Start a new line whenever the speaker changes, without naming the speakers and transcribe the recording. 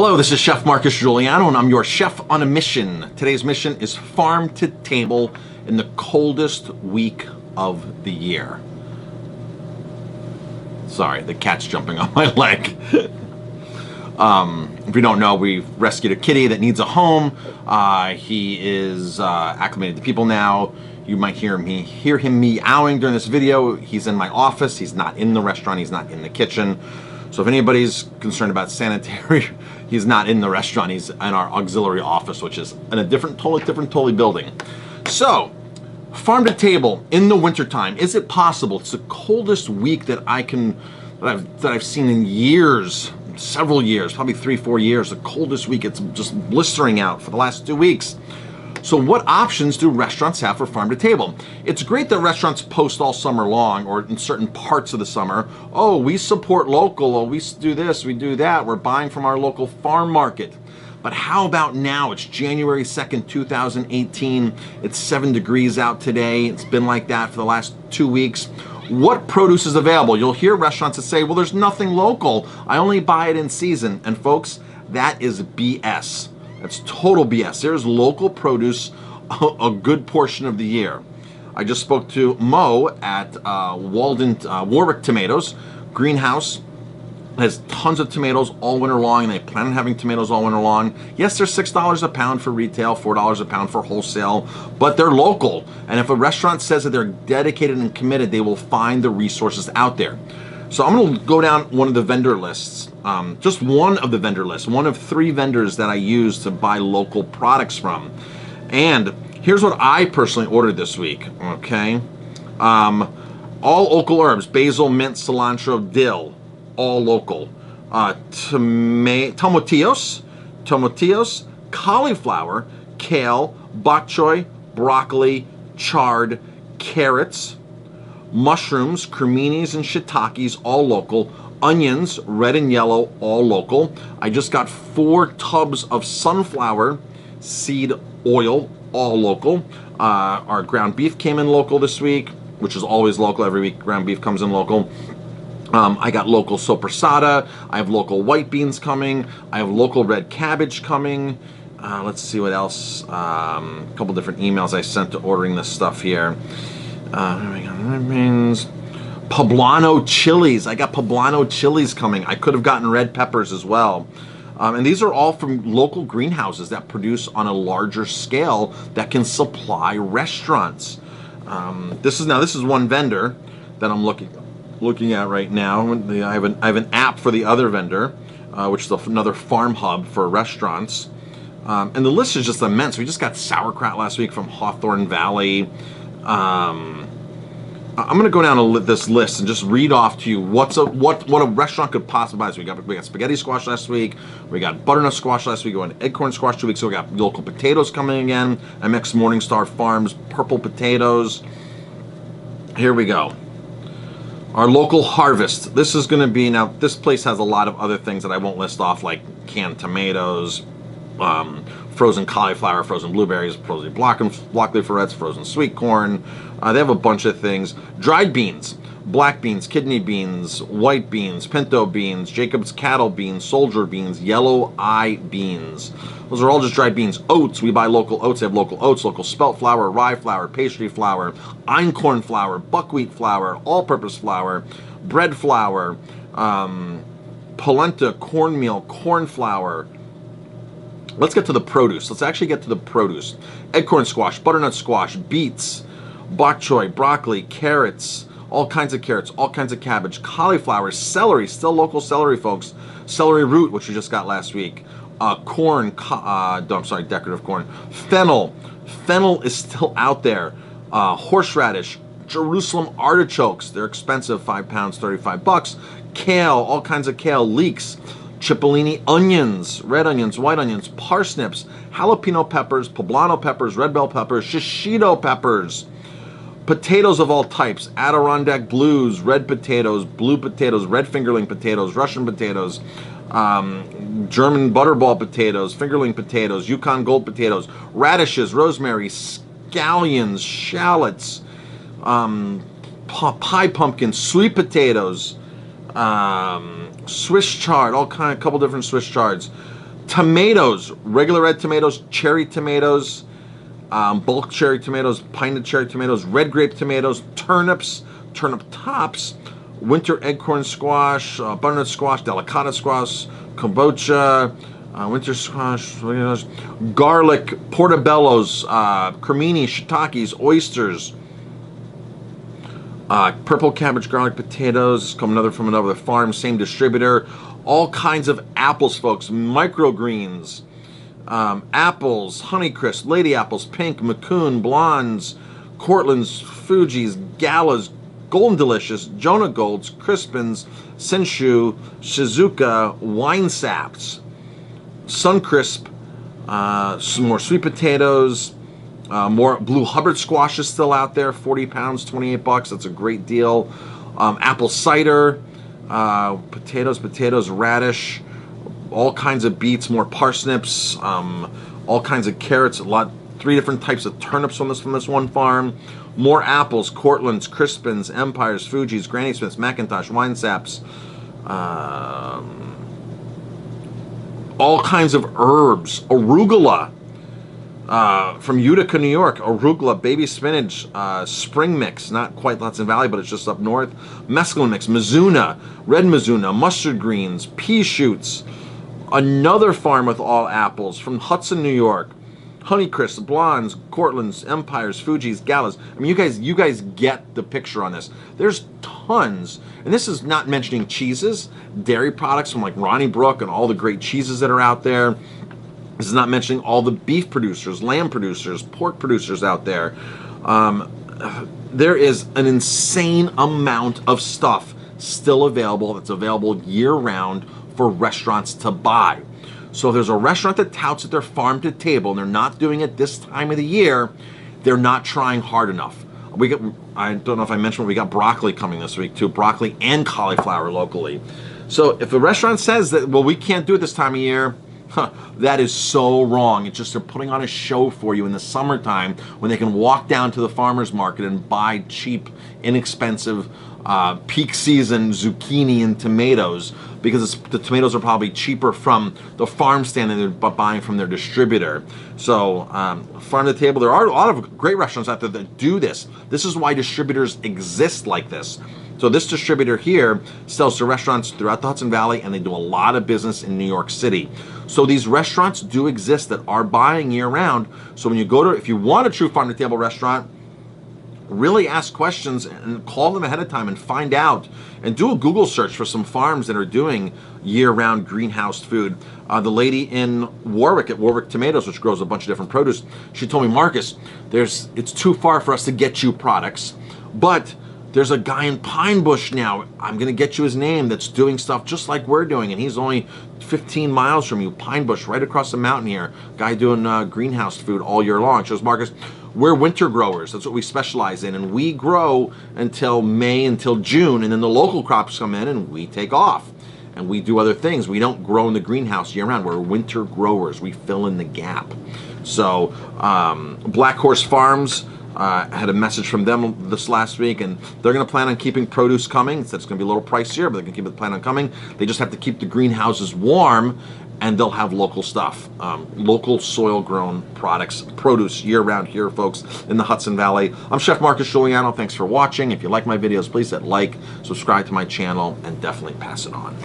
Hello, this is Chef Marcus Guiliano, and I'm your chef on a mission. Today's mission is farm to table in the coldest week of the year. Sorry, the cat's jumping on my leg. If you don't know, we rescued a kitty that needs a home. He is acclimated to people now. You might hear him meowing during this video. He's in my office. He's not in the restaurant. He's not in the kitchen. So if anybody's concerned about sanitary, he's not in the restaurant. He's in our auxiliary office, which is in a totally building. So, farm to table in the wintertime. Is it possible? It's the coldest week that I've seen in years, several years, probably 3-4 years. The coldest week. It's just blistering out for the last 2 weeks. So what options do restaurants have for farm to table? It's great that restaurants post all summer long, or in certain parts of the summer, oh, we support local, oh, we do this, we do that, we're buying from our local farm market. But how about now? It's January 2nd, 2018. It's 7 degrees out today. It's been like that for the last 2 weeks. What produce is available? You'll hear restaurants that say, well, there's nothing local. I only buy it in season. And folks, that is BS. That's total BS. There's local produce a good portion of the year. I just spoke to Mo at Warwick Tomatoes Greenhouse. Has tons of tomatoes all winter long, and they plan on having tomatoes all winter long. Yes, they're $6 a pound for retail, $4 a pound for wholesale, but they're local. And if a restaurant says that they're dedicated and committed, they will find the resources out there. So I'm going to go down one of the vendor lists, just one of the vendor lists, one of 3 vendors that I use to buy local products from. And here's what I personally ordered this week, okay? All local herbs, basil, mint, cilantro, dill, all local. Tomatillos, cauliflower, kale, bok choy, broccoli, chard, carrots, mushrooms, creminis, and shiitakes, all local. Onions, red and yellow, all local. I just got 4 tubs of sunflower seed oil, all local. Our ground beef came in local this week, which is always local. Every week ground beef comes in local. I got local sopressata. I have local white beans coming. I have local red cabbage coming. Let's see what else. A couple different emails I sent to ordering this stuff here. Poblano chilies. I got poblano chilies coming. I could have gotten red peppers as well. And these are all from local greenhouses that produce on a larger scale that can supply restaurants. This is one vendor that I'm looking at right now. I have an app for the other vendor, which is another farm hub for restaurants. And the list is just immense. We just got sauerkraut last week from Hawthorne Valley. I'm going to go down this list and just read off to you what a restaurant could possibly buy. So we got spaghetti squash last week. We got butternut squash last week. We got acorn squash 2 weeks ago. We got local potatoes coming again. MX Morningstar Farms purple potatoes. Here we go. Our local harvest. This is going to be, now this place has a lot of other things that I won't list off, like canned tomatoes, frozen cauliflower, frozen blueberries, frozen broccoli florets, frozen sweet corn. They have a bunch of things. Dried beans, black beans, kidney beans, white beans, pinto beans, Jacob's cattle beans, soldier beans, yellow eye beans. Those are all just dried beans. Oats, we buy local oats. They have local oats, local spelt flour, rye flour, pastry flour, einkorn flour, buckwheat flour, all-purpose flour, bread flour, polenta, cornmeal, corn flour. Let's get to the produce. Let's actually get to the produce. Acorn squash, butternut squash, beets, bok choy, broccoli, carrots, all kinds of carrots, all kinds of cabbage, cauliflower, celery, still local celery, folks. Celery root, which we just got last week. Corn, decorative corn. Fennel. Fennel is still out there. Horseradish, Jerusalem artichokes. They're expensive, 5 pounds, $35. Kale, all kinds of kale, leeks. Cipollini onions, red onions, white onions, parsnips, jalapeno peppers, poblano peppers, red bell peppers, shishito peppers, potatoes of all types, Adirondack blues, red potatoes, blue potatoes, red fingerling potatoes, Russian potatoes, German butterball potatoes, fingerling potatoes, Yukon gold potatoes, radishes, rosemary, scallions, shallots, pie pumpkins, sweet potatoes, Swiss chard, couple different Swiss chards, Tomatoes, regular red tomatoes, cherry tomatoes, bulk cherry tomatoes, pinted cherry tomatoes, red grape tomatoes, turnips, turnip tops, winter eggcorn squash, butternut squash, delicata squash, kombucha, winter squash, garlic, portobellos, cremini, shiitakes, oysters, purple cabbage, garlic, potatoes. Come another from another farm, same distributor. All kinds of apples, folks. Microgreens, apples, Honeycrisp, Lady Apples, Pink, Macoun, Blondes, Cortlands, Fuji's, Galas, Golden Delicious, Jonah Golds, Crispins, Senshu, Shizuka, Wine Saps, Suncrisp, some more sweet potatoes, more Blue Hubbard squash is still out there, 40 pounds, 28 bucks. That's a great deal. Apple cider, potatoes, radish, all kinds of beets, more parsnips, all kinds of carrots, 3 different types of turnips from this one farm. More apples, Cortlands, Crispins, Empires, Fuji's, Granny Smiths, Macintosh, Wine Saps, all kinds of herbs, arugula, from Utica, New York, arugula, baby spinach, spring mix, not quite Hudson Valley, but it's just up north, mesclun mix, mizuna, red mizuna, mustard greens, pea shoots, another farm with all apples from Hudson, New York, Honeycrisp, Blondes, Cortlands, Empires, Fuji's, Galas. I mean, you guys get the picture on this. There's tons, and this is not mentioning cheeses, dairy products from like Ronnie Brook and all the great cheeses that are out there. This is not mentioning all the beef producers, lamb producers, pork producers out there. There is an insane amount of stuff still available that's available year-round for restaurants to buy. So if there's a restaurant that touts that they're farm to table and they're not doing it this time of the year, they're not trying hard enough. I don't know if I mentioned, but we got broccoli coming this week too, broccoli and cauliflower locally. So if a restaurant says that, well, we can't do it this time of year, that is so wrong. It's just they're putting on a show for you in the summertime when they can walk down to the farmer's market and buy cheap, inexpensive, peak season zucchini and tomatoes, because the tomatoes are probably cheaper from the farm stand than they're buying from their distributor. So farm to table, there are a lot of great restaurants out there that do this. This is why distributors exist like this. So this distributor here sells to restaurants throughout the Hudson Valley, and they do a lot of business in New York City. So these restaurants do exist that are buying year-round. So when you go to, if you want a true farm-to-table restaurant, really ask questions and call them ahead of time and find out, and do a Google search for some farms that are doing year-round greenhouse food. The lady in Warwick at Warwick Tomatoes, which grows a bunch of different produce, she told me, Marcus, it's too far for us to get you products, but there's a guy in Pine Bush now, I'm going to get you his name, that's doing stuff just like we're doing, and he's only 15 miles from you. Pine Bush, right across the mountain here. Guy doing greenhouse food all year long. She goes, Marcus, we're winter growers. That's what we specialize in, and we grow until May, until June, and then the local crops come in and we take off. And we do other things. We don't grow in the greenhouse year-round. We're winter growers. We fill in the gap. So Black Horse Farms, had a message from them this last week, and they're going to plan on keeping produce coming. So it's going to be a little pricier, but they can keep it plan on coming. They just have to keep the greenhouses warm, and they'll have local stuff, local soil-grown products, produce year-round here, folks, in the Hudson Valley. I'm Chef Marcus Guiliano. Thanks for watching. If you like my videos, please hit like, subscribe to my channel, and definitely pass it on.